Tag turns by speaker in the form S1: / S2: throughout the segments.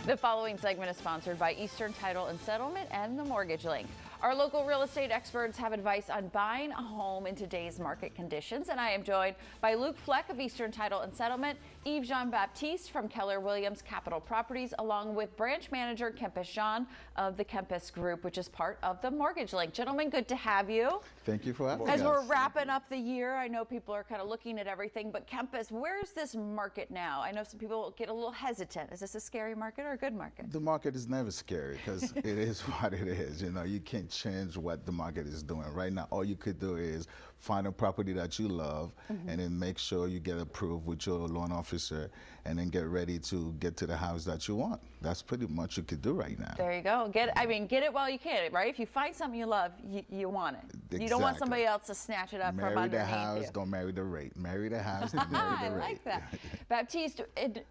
S1: The following segment is sponsored by Eastern Title and Settlement and the Mortgage Link. Our local real estate experts have advice on buying a home in today's market conditions, and I am joined by Luke Fleck of Eastern Title and Settlement, Yves Jean Baptiste from Keller Williams Capital Properties, along with branch manager Kempes Jean of the Kempes Group, which is part of the Mortgage Link. Gentlemen, good to have you.
S2: Thank you for having us.
S1: As we're wrapping up the year, I know people are kind of looking at everything, but Kempes, where's this market now? I know some people get a little hesitant. Is this a scary market or a good market?
S2: The market is never scary because it is what it is. You know, you can't change what the market is doing. Right now, all you could do is find a property that you love and then make sure you get approved with your loan officer and then get ready to get to the house that you want. That's pretty much what you could do right now.
S1: There you go. Get it while you can, right? If you find something you love, you want it.
S2: Exactly.
S1: You don't want somebody else to snatch it up from underneath you.
S2: Marry the house, don't marry the rate. Marry the house, don't marry the rate.
S1: I like that. Baptiste,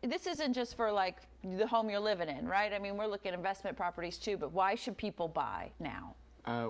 S1: this isn't just for like the home you're living in, right? I mean, we're looking at investment properties too, but why should people buy now?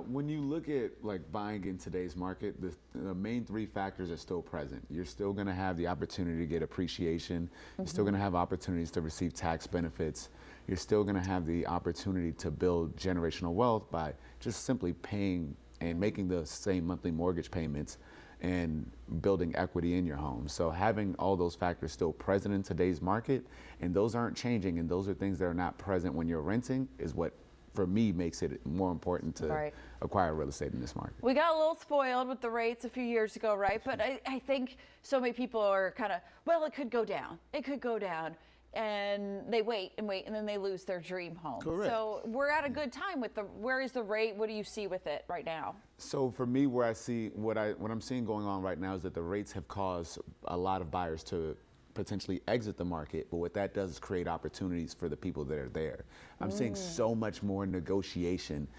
S3: When you look at like buying in today's market, the main three factors are still present. You're still going to have the opportunity to get appreciation. You're still going to have opportunities to receive tax benefits. You're still going to have the opportunity to build generational wealth by just simply paying and making the same monthly mortgage payments and building equity in your home. So having all those factors still present in today's market, and those aren't changing, and those are things that are not present when you're renting, is what for me makes it more important to acquire real estate in this market.
S1: We got a little spoiled with the rates a few years ago, right? But I think so many people are kind of, well, it could go down. It could go down. And they wait and wait, and then they lose their dream home.
S2: Correct.
S1: So we're at a good time with where is the rate? What do you see with it right now?
S3: So for me, where I see what I'm seeing going on right now is that the rates have caused a lot of buyers to potentially exit the market, but what that does is create opportunities for the people that are there. I'm seeing so much more negotiation,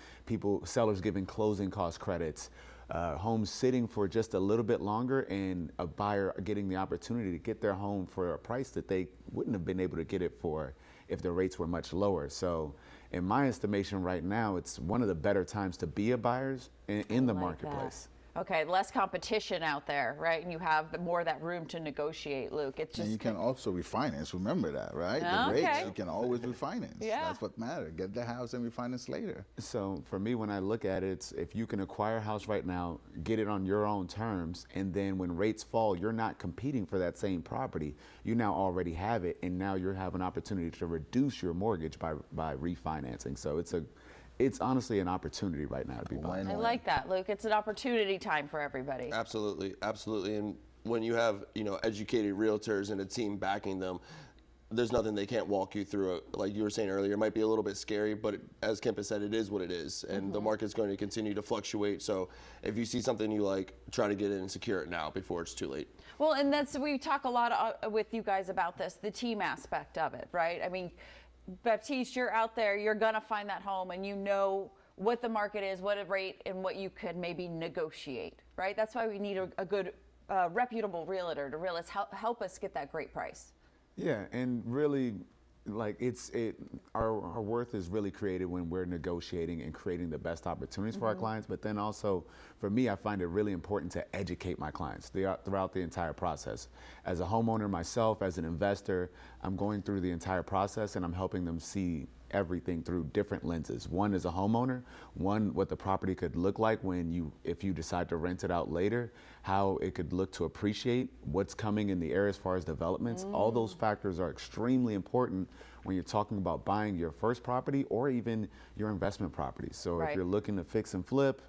S3: sellers giving closing cost credits, homes sitting for just a little bit longer, and a buyer getting the opportunity to get their home for a price that they wouldn't have been able to get it for if the rates were much lower. So in my estimation right now, it's one of the better times to be a buyer in the marketplace.
S1: Okay, less competition out there, right? And you have more of that room to negotiate, Luke. It's just,
S2: and you can also refinance. Remember that, right? The rates, you can always refinance.
S1: Yeah.
S2: That's what matters. Get the house and refinance later.
S3: So for me, when I look at it, it's if you can acquire a house right now, get it on your own terms, and then when rates fall, you're not competing for that same property. You now already have it, and now you have an opportunity to reduce your mortgage by refinancing. So it's honestly an opportunity right now to be buying.
S1: I like that, Luke. It's an opportunity time for everybody.
S4: Absolutely, absolutely. And when you have, educated realtors and a team backing them, there's nothing they can't walk you through. Like you were saying earlier, it might be a little bit scary, but as Kempes said, it is what it is. And the market's going to continue to fluctuate. So if you see something you like, try to get in and secure it now before it's too late.
S1: Well, and we talk a lot with you guys about this, the team aspect of it, right? I mean, Baptiste, you're out there, you're going to find that home, and you know what the market is, what a rate, and what you could maybe negotiate, right? That's why we need a good, reputable realtor to help us get that great price.
S3: Yeah, and really, like our worth is really created when we're negotiating and creating the best opportunities for our clients. But then also, for me, I find it really important to educate my clients throughout the entire process. As a homeowner myself, as an investor, I'm going through the entire process and I'm helping them see everything through different lenses. One as a homeowner, what the property could look like if you decide to rent it out later, how it could look to appreciate, what's coming in the area as far as developments. All those factors are extremely important when you're talking about buying your first property or even your investment property. So if you're looking to fix and flip,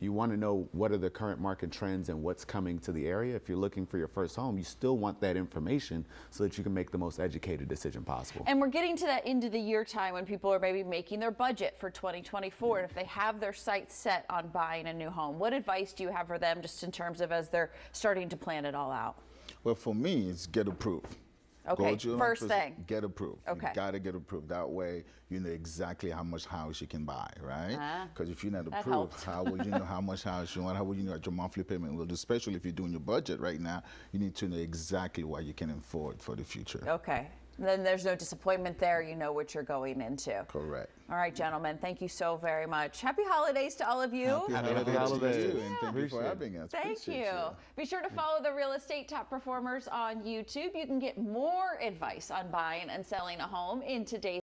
S3: you want to know what are the current market trends and what's coming to the area. If you're looking for your first home, you still want that information so that you can make the most educated decision possible.
S1: And we're getting to that end of the year time when people are maybe making their budget for 2024. And if they have their sights set on buying a new home, what advice do you have for them just in terms of as they're starting to plan it all out?
S2: Well, for me, it's get approved.
S1: Okay, first thing.
S2: Get approved.
S1: Okay.
S2: You gotta get approved. That way, you know exactly how much house you can buy, right? Because if you're not approved, how will you know how much house you want? How will you know what your monthly payment will do? Especially if you're doing your budget right now, you need to know exactly what you can afford for the future.
S1: Okay. Then there's no disappointment there. You know what you're going into.
S2: Correct.
S1: All right, gentlemen. Thank you so very much. Happy holidays to all of you.
S2: Happy holidays. And thank you for having us.
S1: Thank you. Be sure to follow the Real Estate Top Performers on YouTube. You can get more advice on buying and selling a home in today's